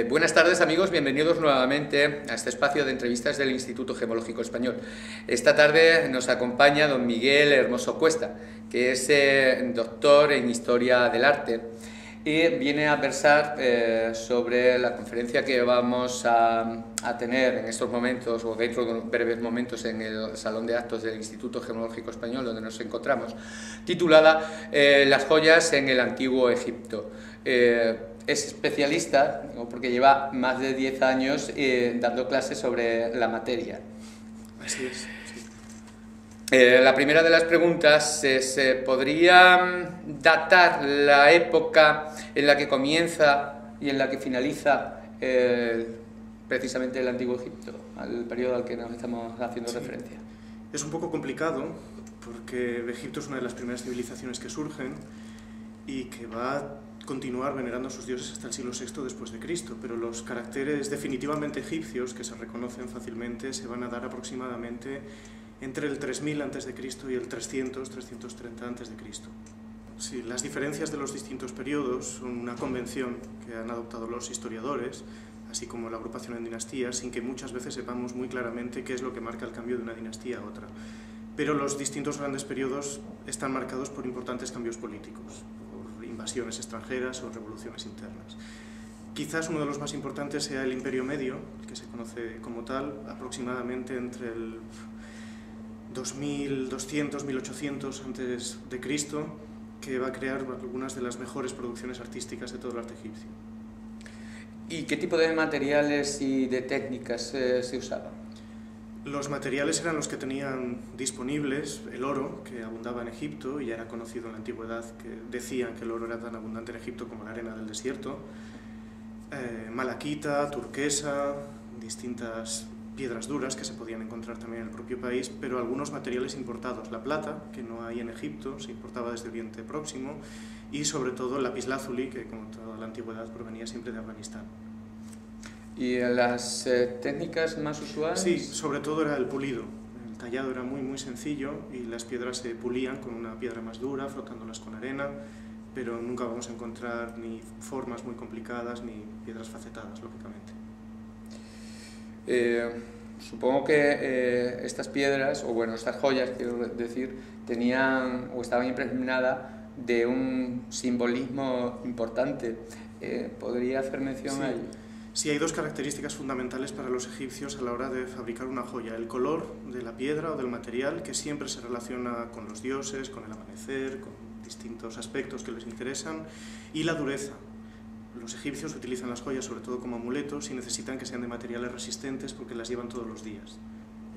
Buenas tardes amigos, bienvenidos nuevamente a este espacio de entrevistas del Instituto Gemológico Español. Esta tarde nos acompaña don Miguel Hermoso Cuesta, que es doctor en Historia del Arte y viene a versar sobre la conferencia que vamos a tener en estos momentos o dentro de unos breves momentos en el Salón de Actos del Instituto Gemológico Español, donde nos encontramos, titulada Las joyas en el Antiguo Egipto. Es especialista, ¿no?, porque lleva más de 10 años dando clases sobre la materia. Así es. Sí. La primera de las preguntas es, ¿podría datar la época en la que comienza y en la que finaliza precisamente el Antiguo Egipto, al periodo al que nos estamos haciendo referencia? Es un poco complicado porque Egipto es una de las primeras civilizaciones que surgen y que va a continuar venerando a sus dioses hasta el siglo VI después de Cristo, pero los caracteres definitivamente egipcios, que se reconocen fácilmente, se van a dar aproximadamente entre el 3000 a.C. y el 300-330 a.C. Sí, las diferencias de los distintos periodos son una convención que han adoptado los historiadores, así como la agrupación en dinastías, sin que muchas veces sepamos muy claramente qué es lo que marca el cambio de una dinastía a otra. Pero los distintos grandes periodos están marcados por importantes cambios políticos, invasiones extranjeras o revoluciones internas. Quizás uno de los más importantes sea el Imperio Medio, que se conoce como tal, aproximadamente entre el 2200-1800 a.C., que va a crear algunas de las mejores producciones artísticas de todo el arte egipcio. ¿Y qué tipo de materiales y de técnicas se usaban? Los materiales eran los que tenían disponibles, el oro, que abundaba en Egipto, y ya era conocido en la antigüedad, que decían que el oro era tan abundante en Egipto como la arena del desierto, malaquita, turquesa, distintas piedras duras que se podían encontrar también en el propio país, pero algunos materiales importados, la plata, que no hay en Egipto, se importaba desde Oriente Próximo, y sobre todo el lapislázuli, que como toda la antigüedad provenía siempre de Afganistán. ¿Y las técnicas más usuales? Sí, sobre todo era el pulido. El tallado era muy sencillo y las piedras se pulían con una piedra más dura, frotándolas con arena, pero nunca vamos a encontrar ni formas muy complicadas ni piedras facetadas, lógicamente. Supongo que estas piedras, o bueno, estas joyas, quiero decir, tenían o estaban impregnadas de un simbolismo importante. ¿Podría hacer mención a ello? Sí, hay dos características fundamentales para los egipcios a la hora de fabricar una joya: el color de la piedra o del material, que siempre se relaciona con los dioses, con el amanecer, con distintos aspectos que les interesan, y la dureza. Los egipcios utilizan las joyas sobre todo como amuletos y necesitan que sean de materiales resistentes porque las llevan todos los días.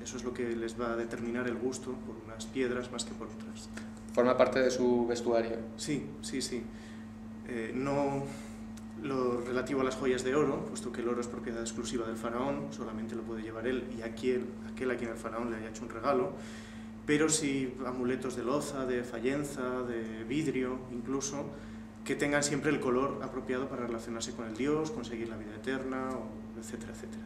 Eso es lo que les va a determinar el gusto por unas piedras más que por otras. ¿Forma parte de su vestuario? Sí. No lo relativo a las joyas de oro, puesto que el oro es propiedad exclusiva del faraón, solamente lo puede llevar él y aquel a quien el faraón le haya hecho un regalo, pero sí amuletos de loza, de fayenza, de vidrio, incluso, que tengan siempre el color apropiado para relacionarse con el dios, conseguir la vida eterna, etcétera, etcétera.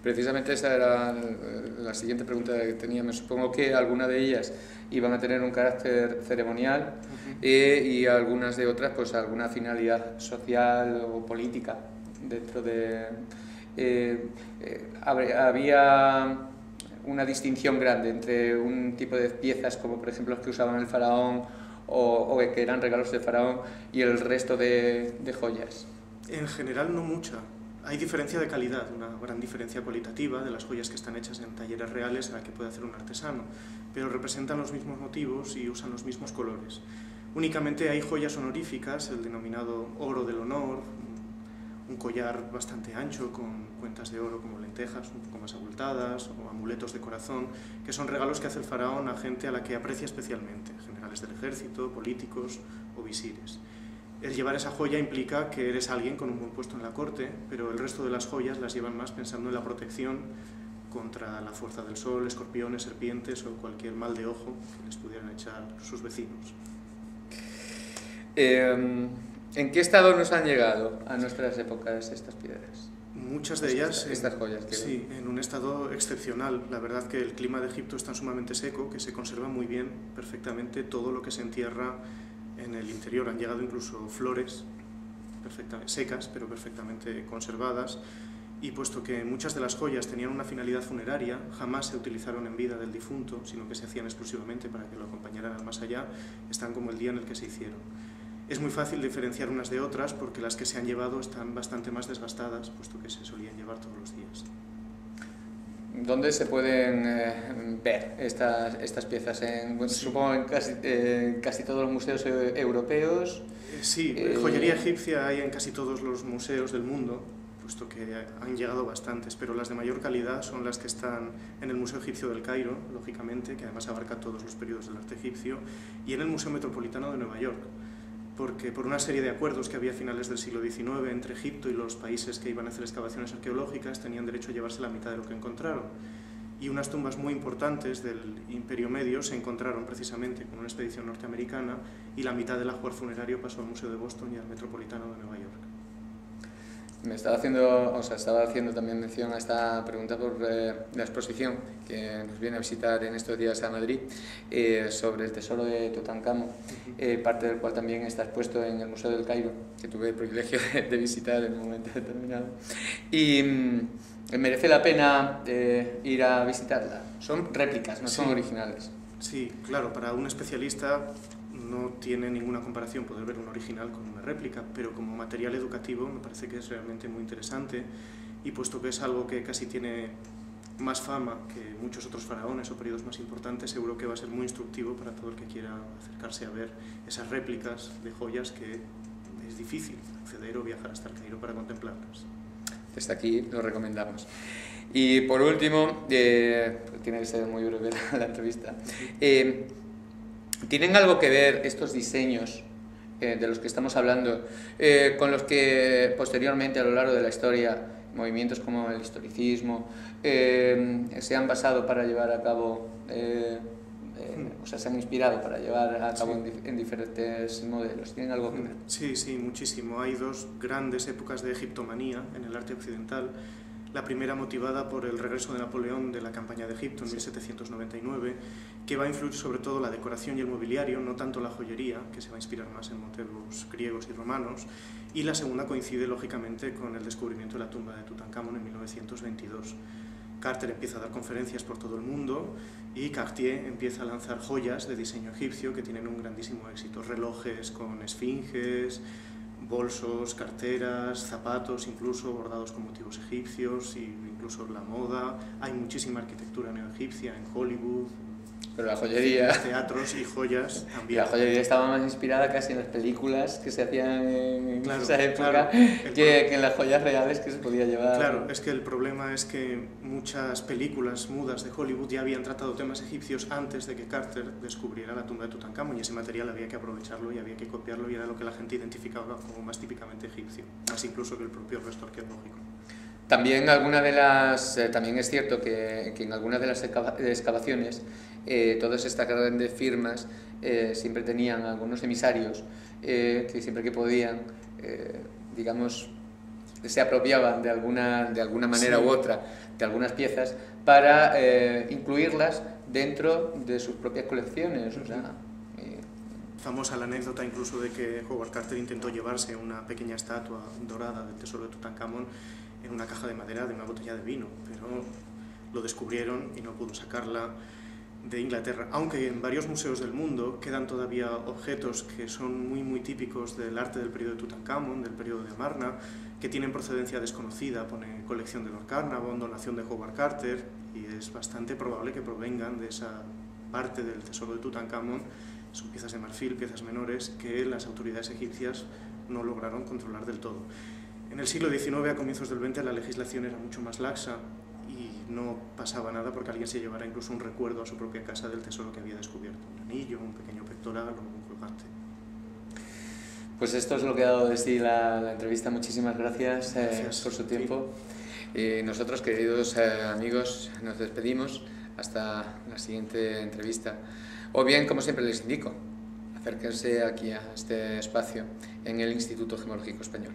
Precisamente esa era la siguiente pregunta que tenía. Me supongo que algunas de ellas iban a tener un carácter ceremonial y algunas de otras pues alguna finalidad social o política dentro de... había una distinción grande entre un tipo de piezas como por ejemplo los que usaban el faraón o que eran regalos del faraón y el resto de joyas. En general no mucha. Hay diferencia de calidad, una gran diferencia cualitativa de las joyas que están hechas en talleres reales a la que puede hacer un artesano, pero representan los mismos motivos y usan los mismos colores. Únicamente hay joyas honoríficas, el denominado oro del honor, un collar bastante ancho con cuentas de oro como lentejas un poco más abultadas o amuletos de corazón, que son regalos que hace el faraón a gente a la que aprecia especialmente, generales del ejército, políticos o visires. El llevar esa joya implica que eres alguien con un buen puesto en la corte, pero el resto de las joyas las llevan más pensando en la protección contra la fuerza del sol, escorpiones, serpientes o cualquier mal de ojo que les pudieran echar sus vecinos. ¿En qué estado nos han llegado a nuestras épocas estas piedras? Muchas de ellas estas joyas. Sí, en un estado excepcional. La verdad que el clima de Egipto es tan sumamente seco que se conserva muy bien, perfectamente, todo lo que se entierra en el interior. Han llegado incluso flores secas, pero perfectamente conservadas, y puesto que muchas de las joyas tenían una finalidad funeraria, jamás se utilizaron en vida del difunto, sino que se hacían exclusivamente para que lo acompañaran al más allá, están como el día en el que se hicieron. Es muy fácil diferenciar unas de otras porque las que se han llevado están bastante más desgastadas, puesto que se solían llevar todos los días. ¿Dónde se pueden ver estas piezas? Supongo en casi todos los museos europeos. Sí, joyería egipcia hay en casi todos los museos del mundo, puesto que han llegado bastantes, pero las de mayor calidad son las que están en el Museo Egipcio del Cairo, lógicamente, que además abarca todos los periodos del arte egipcio, y en el Museo Metropolitano de Nueva York, porque por una serie de acuerdos que había a finales del siglo XIX entre Egipto y los países que iban a hacer excavaciones arqueológicas, tenían derecho a llevarse la mitad de lo que encontraron. Y unas tumbas muy importantes del Imperio Medio se encontraron precisamente con una expedición norteamericana, y la mitad del ajuar funerario pasó al Museo de Boston y al Metropolitano de Nueva York. Estaba haciendo también mención a esta pregunta por la exposición que nos viene a visitar en estos días a Madrid sobre el tesoro de Tutankamón, parte del cual también está expuesto en el Museo del Cairo, que tuve el privilegio de visitar en un momento determinado. Y merece la pena ir a visitarla. Son réplicas, no son originales. Sí, claro, para un especialista no tiene ninguna comparación poder ver un original con una réplica, pero como material educativo me parece que es realmente muy interesante, y puesto que es algo que casi tiene más fama que muchos otros faraones o periodos más importantes, seguro que va a ser muy instructivo para todo el que quiera acercarse a ver esas réplicas de joyas que es difícil acceder o viajar hasta el Cairo para contemplarlas. Desde aquí lo recomendamos. Y por último, tiene que ser muy breve la entrevista, ¿tienen algo que ver estos diseños de los que estamos hablando con los que posteriormente a lo largo de la historia movimientos como el historicismo se han basado para llevar a cabo, o sea, se han inspirado para llevar a cabo en diferentes modelos? ¿Tienen algo que ver? Sí, sí, muchísimo. Hay dos grandes épocas de egiptomanía en el arte occidental. La primera motivada por el regreso de Napoleón de la campaña de Egipto en 1799, que va a influir sobre todo la decoración y el mobiliario, no tanto la joyería, que se va a inspirar más en motivos griegos y romanos, y la segunda coincide lógicamente con el descubrimiento de la tumba de Tutankamón en 1922. Carter empieza a dar conferencias por todo el mundo y Cartier empieza a lanzar joyas de diseño egipcio que tienen un grandísimo éxito, relojes con esfinges, bolsos, carteras, zapatos, incluso bordados con motivos egipcios, e incluso la moda. Hay muchísima arquitectura neoegipcia en Hollywood, pero la joyería, teatros y joyas también. La joyería estaba más inspirada casi en las películas que se hacían en esa época que en las joyas reales que se podía llevar. Claro, es que el problema es que muchas películas mudas de Hollywood ya habían tratado temas egipcios antes de que Carter descubriera la tumba de Tutankamón, y ese material había que aprovecharlo y había que copiarlo, y era lo que la gente identificaba como más típicamente egipcio, más incluso que el propio resto arqueológico. También, también es cierto que en algunas de las excavaciones todas estas grandes firmas siempre tenían algunos emisarios que siempre que podían, digamos, se apropiaban de alguna manera u otra de algunas piezas para incluirlas dentro de sus propias colecciones. O sea, famosa la anécdota incluso de que Howard Carter intentó llevarse una pequeña estatua dorada del tesoro de Tutankamón en una caja de madera de una botella de vino, pero lo descubrieron y no pudo sacarla de Inglaterra, aunque en varios museos del mundo quedan todavía objetos que son muy típicos del arte del periodo de Tutankamón, del periodo de Amarna, que tienen procedencia desconocida, pone colección de Lord Carnarvon, donación de Howard Carter, y es bastante probable que provengan de esa parte del tesoro de Tutankamón. Son piezas de marfil, piezas menores, que las autoridades egipcias no lograron controlar del todo. En el siglo XIX, a comienzos del XX, la legislación era mucho más laxa y no pasaba nada porque alguien se llevara incluso un recuerdo a su propia casa del tesoro que había descubierto, un anillo, un pequeño pectoral o un colgante. Pues esto es lo que ha dado de sí la entrevista. Muchísimas gracias por su tiempo. Sí. Nosotros, queridos amigos, nos despedimos hasta la siguiente entrevista. O bien, como siempre les indico, acérquense aquí a este espacio en el Instituto Gemológico Español.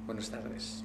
Buenas tardes.